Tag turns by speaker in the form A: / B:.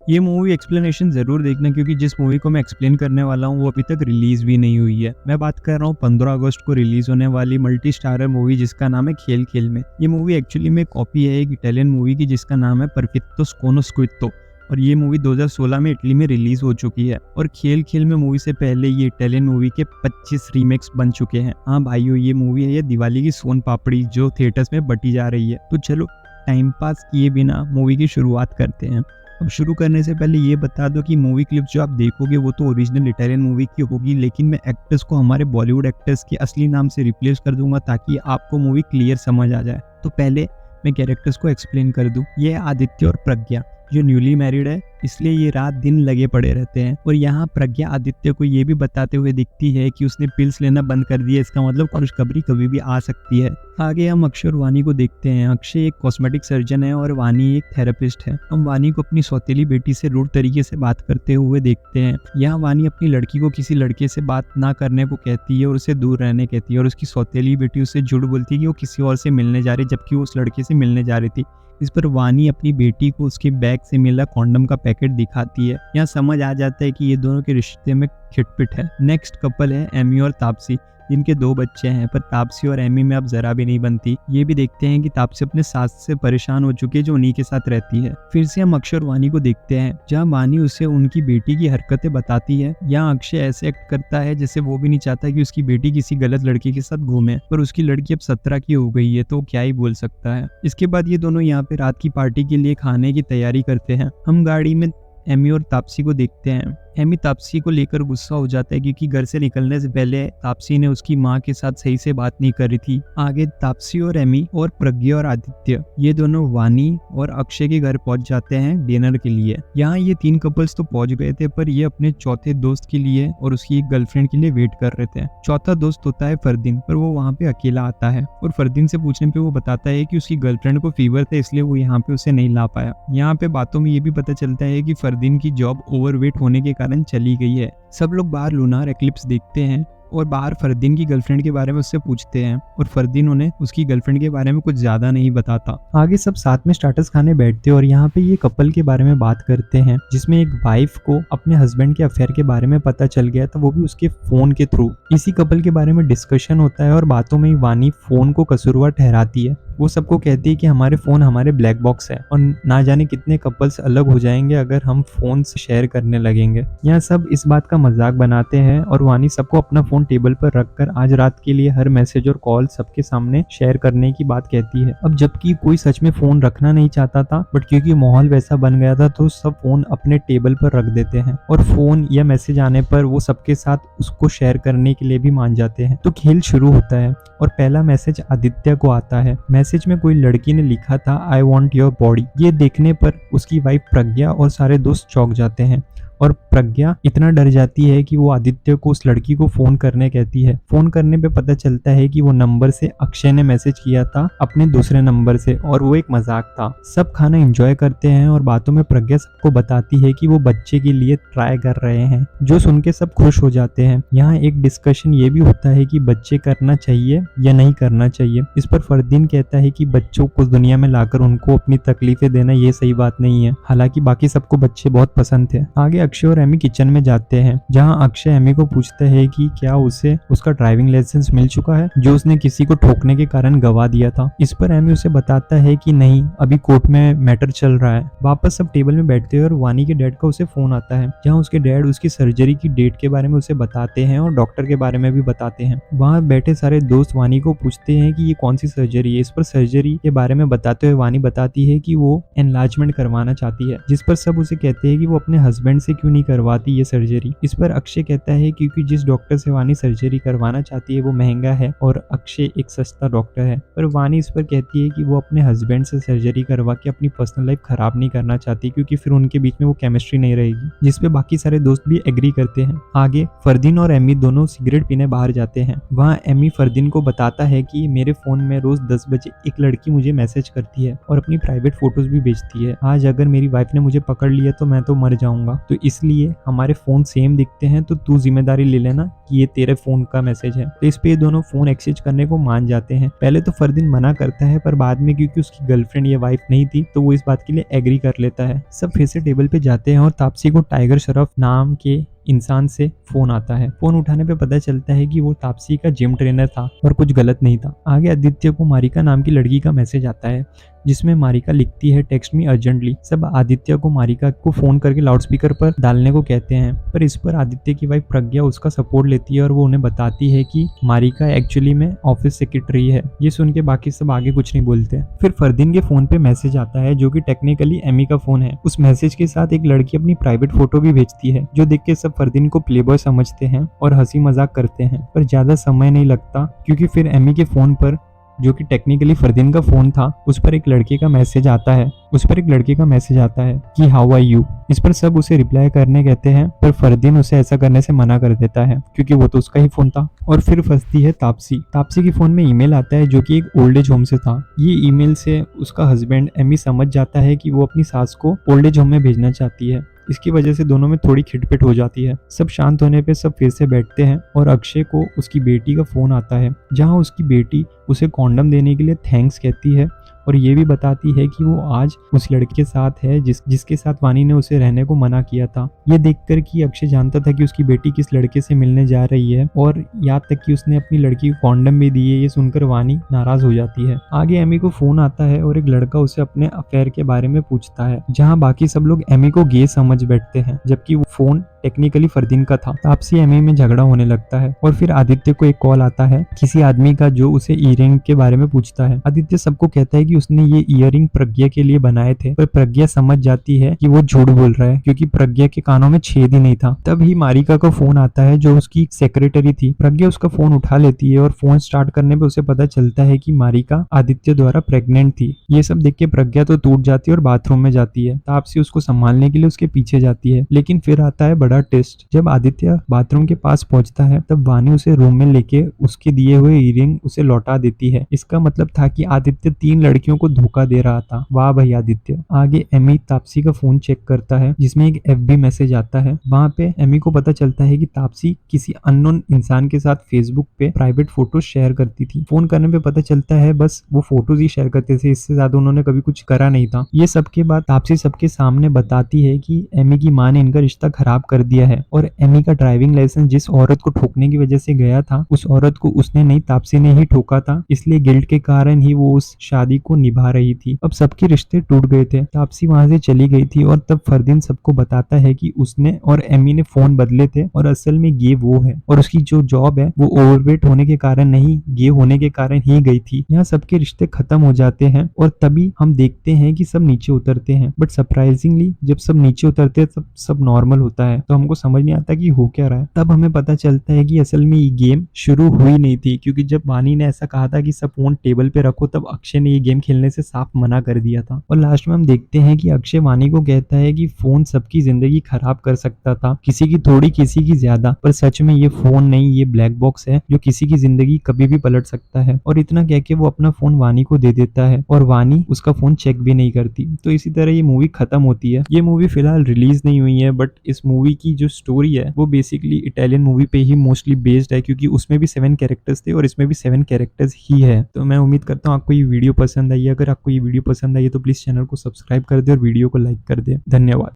A: ये movie explanation ज़रूर देखना, क्योंकि जिस मूवी को मैं एक्सप्लेन करने वाला हूँ वो अभी तक रिलीज़ भी नहीं हुई है। मैं बात कर रहा हूँ 15 अगस्त को रिलीज़ होने वाली मल्टी स्टारर मूवी जिसका नाम है खेल खेल में। ये मूवी एक्चुअली में कॉपी है एक इटालियन मूवी की जिसका नाम है परफेक्टो स्कोनो स्क्वित्तो, और ये मूवी 2016 में इटली में रिलीज हो चुकी है। और खेल खेल में मूवी से पहले ये इटालियन मूवी के 25 रीमेक्स बन चुके हैं। हाँ भाइयों, ये मूवी है ये दिवाली की सोन पापड़ी जो थिएटर्स में बटी जा रही है। तो चलो टाइम पास किए बिना मूवी की शुरुआत करते हैं। अब शुरू करने से पहले ये बता दो कि मूवी क्लिप्स जो आप देखोगे वो तो ओरिजिनल इटालियन मूवी की होगी, लेकिन मैं एक्टर्स को हमारे बॉलीवुड एक्टर्स के असली नाम से रिप्लेस कर दूंगा ताकि आपको मूवी क्लियर समझ आ जाए। तो पहले मैं कैरेक्टर्स को एक्सप्लेन कर दूं। ये आदित्य और प्रज्ञा जो न्यूली मैरिड है, इसलिए ये रात दिन लगे पड़े रहते हैं। और यहाँ प्रज्ञा आदित्य को ये भी बताते हुए दिखती है कि उसने पिल्स लेना बंद कर दिया, इसका मतलब खुशखबरी कभी भी आ सकती है। आगे हम अक्षय और वानी को देखते हैं। अक्षय एक कॉस्मेटिक सर्जन है और वानी एक थेरेपिस्ट है। हम वानी को अपनी सौतेली बेटी से रूड तरीके से बात करते हुए देखते हैं। यहाँ वानी अपनी लड़की को किसी लड़के से बात ना करने को कहती है और उसे दूर रहने कहती है, और उसकी सौतेली बेटी उससे झूठ बोलती है कि वो किसी और से मिलने जा रही जबकि वो उस लड़के से मिलने जा रही थी। इस पर वानी अपनी बेटी को उसके बैग से मिला कॉन्डम का पैकेट दिखाती है। यहाँ समझ आ जाता है कि ये दोनों के रिश्ते में खिटपिट है। नेक्स्ट कपल है एमी और तापसी, जिनके 2 बच्चे हैं, पर तापसी और एमी में अब जरा भी नहीं बनती। ये भी देखते हैं कि तापसी अपने सास से परेशान हो चुकी है जो उन्हीं के साथ रहती है। फिर से हम अक्षय और वानी को देखते हैं, जहाँ वानी उसे उनकी बेटी की हरकतें बताती है। यहाँ अक्षय ऐसे एक्ट करता है जैसे वो भी नहीं चाहता कि उसकी बेटी किसी गलत लड़के के साथ घूमे, पर उसकी लड़की अब 17 की हो गई है तो क्या ही बोल सकता है। इसके बाद ये दोनों यहाँ पे रात की पार्टी के लिए खाने की तैयारी करते हैं। हम गाड़ी में एमी और तापसी को देखते हैं। एमी तापसी को लेकर गुस्सा हो जाता है क्योंकि घर से निकलने से पहले तापसी ने उसकी माँ के साथ सही से बात नहीं करी थी। आगे तापसी और एमी और प्रज्ञा और आदित्य ये दोनों वानी और अक्षय के घर पहुंच जाते हैं डिनर के लिए। यहाँ ये 3 कपल्स तो पहुंच गए थे, पर ये अपने चौथे दोस्त के लिए और उसकी एक गर्लफ्रेंड के लिए वेट कर रहे थे। चौथा दोस्त होता है फरदीन, पर वो वहाँ पे अकेला आता है और फरदीन से पूछने पे वो बताता है कि उसकी गर्लफ्रेंड को फीवर था इसलिए वो यहाँ पे उसे नहीं ला पाया। यहाँ पे बातों में ये भी पता चलता है कि फरदीन की जॉब ओवरवेट होने के कारण चली गई है। सब लोग बाहर लूनार एक्लिप्स देखते हैं और बाहर फरदीन की गर्लफ्रेंड के बारे में उससे पूछते हैं, और फरदीन उन्हें उसकी गर्लफ्रेंड के बारे में कुछ ज्यादा नहीं बताता। आगे सब साथ में स्टार्टर्स खाने बैठते हैं और यहाँ पे ये कपल के बारे में बात करते हैं, जिसमें एक वाइफ को अपने हस्बैंड के अफेयर के बारे में पता चल गया था, वो भी उसके फोन के थ्रू। इसी कपल के बारे में डिस्कशन होता है और बातों में ही वानी फोन को कसूरवार ठहराती है। वो सबको कहती है कि हमारे फोन हमारे ब्लैक बॉक्स है और ना जाने कितने कपल्स अलग हो जाएंगे अगर हम फोन से शेयर करने लगेंगे। यहाँ सब इस बात का मजाक बनाते हैं और वानी सबको अपना फोन टेबल पर रखकर आज रात के लिए हर मैसेज और कॉल सबके सामने शेयर करने की बात कहती है। अब जबकि कोई सच में फोन रखना नहीं चाहता था, बट क्योंकि माहौल वैसा बन गया था तो सब फोन अपने टेबल पर रख देते हैं और फोन या मैसेज आने पर वो सबके साथ उसको शेयर करने के लिए भी मान जाते हैं। तो खेल शुरू होता है और पहला मैसेज आदित्य को आता है। मैसेज में कोई लड़की ने लिखा था आई वॉन्ट योर बॉडी। ये देखने पर उसकी वाइफ प्रज्ञा और सारे दोस्त चौंक जाते हैं और प्रज्ञा इतना डर जाती है कि वो आदित्य को उस लड़की को फोन करने कहती है। फोन करने पे पता चलता है कि वो नंबर से अक्षय ने मैसेज किया था अपने दूसरे नंबर से और वो एक मजाक था। सब खाना एंजॉय करते हैं और बातों में प्रज्ञा सबको बताती है कि वो बच्चे के लिए ट्राई कर रहे हैं, जो सुन के सब खुश हो जाते हैं। यहाँ एक डिस्कशन ये भी होता है कि बच्चे करना चाहिए या नहीं करना चाहिए। इस पर फरदीन कहता है कि बच्चों को दुनिया में लाकर उनको अपनी तकलीफें देना ये सही बात नहीं है, हालांकि बाकी सबको बच्चे बहुत पसंद थे। आगे अक्षय और एमी किचन में जाते हैं, जहां अक्षय एमी को पूछता है कि क्या उसे उसका ड्राइविंग लाइसेंस मिल चुका है जो उसने किसी को ठोकने के कारण गवा दिया था। इस पर एमी उसे बताता है कि नहीं, अभी कोर्ट में मैटर चल रहा है। वापस सब टेबल में बैठते हैं और वानी के डैड का उसे फोन आता है, जहां उसके डैड उसकी सर्जरी की डेट के बारे में उसे बताते हैं और डॉक्टर के बारे में भी बताते हैं। वहां बैठे सारे दोस्त वानी को पूछते हैं कि ये कौन सी सर्जरी है। इस पर सर्जरी के बारे में बताते हुए वानी बताती है कि वो एनलार्जमेंट करवाना चाहती है, जिस पर सब उसे कहते हैं कि वो अपने हस्बैंड से क्यों नहीं करवाती ये सर्जरी। इस पर अक्षय कहता है क्योंकि जिस डॉक्टर से वानी सर्जरी करवाना चाहती है वो महंगा है और अक्षय एक सस्ता डॉक्टर है। पर वानी इस पर कहती है कि वो अपने हस्बैंड से सर्जरी करवा के अपनी पर्सनल लाइफ खराब नहीं करना चाहती, क्योंकि फिर उनके बीच में वो केमिस्ट्री नहीं रहेगी, जिसपे बाकी सारे दोस्त भी एग्री करते हैं। आगे फरदीन और एमी दोनों सिगरेट पीने बाहर जाते हैं। वहाँ एमी फरदीन को बताता है कि मेरे फोन में रोज 10 बजे एक लड़की मुझे मैसेज करती है और अपनी प्राइवेट फोटोज भी भेजती है। आज अगर मेरी वाइफ ने मुझे पकड़ लिया तो मैं तो मर जाऊंगा। तो इसलिए हमारे फोन सेम दिखते हैं, तो तू जिम्मेदारी ले लेना कि ये तेरे फोन का मैसेज है। तो इस पे ये दोनों फोन एक्सचेंज करने को मान जाते हैं। पहले तो फरदीन मना करता है, पर बाद में क्योंकि उसकी गर्लफ्रेंड या वाइफ नहीं थी तो वो इस बात के लिए एग्री कर लेता है। सब फिर से टेबल पे जाते हैं और तापसी को टाइगर श्रॉफ नाम के इंसान से फोन आता है। फोन उठाने पे पता चलता है कि वो तापसी का जिम ट्रेनर था और कुछ गलत नहीं था। आगे आदित्य को मारिका नाम की लड़की का मैसेज आता है जिसमें मारिका लिखती है, टेक्स्ट मी अर्जेंटली। सब आदित्य को मारिका को फोन करके लाउडस्पीकर पर डालने को कहते हैं, पर इस पर आदित्य की वाइफ प्रज्ञा उसका सपोर्ट लेती है और वो उन्हें बताती है कि मारिका एक्चुअली में ऑफिस सेक्रेटरी है। ये सुन के बाकी सब आगे कुछ नहीं बोलते। फिर फरदीन के फोन पे मैसेज आता है जो कि टेक्निकली एमी का फोन है। उस मैसेज के साथ एक लड़की अपनी प्राइवेट फोटो भी भेजती है, जो देख के सब फरदीन को प्लेबॉय समझते हैं और हंसी मजाक करते हैं। पर ज्यादा समय नहीं लगता क्योंकि फिर एमी के फोन पर, जो कि टेक्निकली फरदीन का फोन था, उस पर एक लड़के का मैसेज आता है कि हाउ आर यू। इस पर सब उसे रिप्लाई करने कहते हैं, पर फरदीन उसे ऐसा करने से मना कर देता है क्योंकि वो तो उसका ही फोन था। और फिर फंसती है तापसी के फोन में ईमेल आता है जो कि एक ओल्ड एज होम से था। ये ईमेल से उसका हस्बैंड एमी समझ जाता है कि वो अपनी सास को ओल्ड एज होम में भेजना चाहती है। इसकी वजह से दोनों में थोड़ी खिटपिट हो जाती है। सब शांत होने पे सब फिर से बैठते हैं और अक्षय को उसकी बेटी का फोन आता है, जहां उसकी बेटी उसे कॉन्डम देने के लिए थैंक्स कहती है और ये भी बताती है कि वो आज उस लड़के के साथ है जिसके साथ वानी ने उसे रहने को मना किया था। ये देखकर कि अक्षय जानता था कि उसकी बेटी किस लड़के से मिलने जा रही है और यहाँ तक कि उसने अपनी लड़की को कॉन्डम भी दी है, ये सुनकर वानी नाराज हो जाती है। आगे एमी को फोन आता है और एक लड़का उसे अपने अफेयर के बारे में पूछता है, जहाँ बाकी सब लोग एमी को गे समझ बैठते हैं, जबकि वो फोन टेक्निकली फरदीन का था। तापसी एमी में झगड़ा होने लगता है और फिर आदित्य को एक कॉल आता है किसी आदमी का जो उसे ईयरिंग के बारे में पूछता है। आदित्य सबको कहता है कि उसने ये ईयरिंग प्रज्ञा के लिए बनाए थे, पर प्रज्ञा समझ जाती है कि वो झूठ बोल रहा है क्योंकि प्रज्ञा के कानों में छेद ही नहीं था। तभी मारिका का फोन आता है जो उसकी सेक्रेटरी थी। प्रज्ञा उसका फोन उठा लेती है और फोन स्टार्ट करने पे उसे पता चलता है कि मारिका आदित्य द्वारा प्रेग्नेंट थी। ये सब देख के प्रज्ञा तो टूट जाती है और बाथरूम में जाती है। तापसी उसको संभालने के लिए उसके पीछे जाती है, लेकिन फिर आता है बड़ा टेस्ट। जब आदित्य बाथरूम के पास पहुंचता है तब वानी उसे रूम में लेके उसके दिए हुए ईयरिंग उसे लौटा देती है। इसका मतलब था कि आदित्य 3 लड़कियों को धोखा दे रहा था। वाह भाई आदित्य। आगे एमी तापसी का फोन चेक करता है जिसमें एक एफबी मैसेज आता है। वहां पे एमी को पता चलता है कि तापसी किसी अननोन इंसान के साथ फेसबुक पे प्राइवेट फोटो शेयर करती थी। फोन करने पे पता चलता है बस वो फोटोज ही शेयर करते थे, इससे ज्यादा उन्होंने कभी कुछ करा नहीं था। ये सबके बाद तापसी सबके सामने बताती है कि एमी की माँ ने इनका रिश्ता खराब कर दिया है और एमी का ड्राइविंग लाइसेंस जिस औरत को ठोकने की वजह से गया था, उस औरत को उसने नहीं तापसी ने ही ठोका था, इसलिए गिल्ट के कारण ही वो उस शादी को निभा रही थी। अब सबके रिश्ते टूट गए थे। तापसी वहां से चली गई थी और तब फरदीन सबको बताता है कि उसने और एमी ने फोन बदले थे और असल में गे वो है और उसकी जो जॉब है वो ओवरवेट होने के कारण नहीं, गे होने के कारण ही गई थी। यहाँ सबके रिश्ते खत्म हो जाते हैं और तभी हम देखते हैं कि सब नीचे उतरते हैं, बट सरप्राइजिंगली जब सब नीचे उतरते हैं तब सब नॉर्मल होता है, तो हमको समझ नहीं आता कि हो क्या रहा है। तब हमें पता चलता है कि असल में ये गेम शुरू हुई नहीं थी, क्योंकि जब वानी ने ऐसा कहा था कि सब फोन टेबल पे रखो तब अक्षय ने ये गेम खेलने से साफ मना कर दिया था। और लास्ट में हम देखते हैं कि अक्षय वानी को कहता है कि फोन सबकी जिंदगी खराब कर सकता था, किसी की थोड़ी किसी की ज्यादा, पर सच में ये फोन नहीं, ये ब्लैक बॉक्स है जो किसी की जिंदगी कभी भी पलट सकता है। और इतना कह के वो अपना फोन वानी को दे देता है और वानी उसका फोन चेक भी नहीं करती। तो इसी तरह ये मूवी खत्म होती है। ये मूवी फिलहाल रिलीज नहीं हुई है, बट इस मूवी की जो स्टोरी है वो बेसिकली इटालियन मूवी पे ही मोस्टली बेस्ड है, क्योंकि उसमें भी 7 कैरेक्टर्स थे और इसमें भी 7 कैरेक्टर्स ही है। तो मैं उम्मीद करता हूँ आपको ये वीडियो पसंद आई है। अगर आपको ये वीडियो पसंद आई है तो प्लीज चैनल को सब्सक्राइब कर दे और वीडियो को लाइक कर दे। धन्यवाद।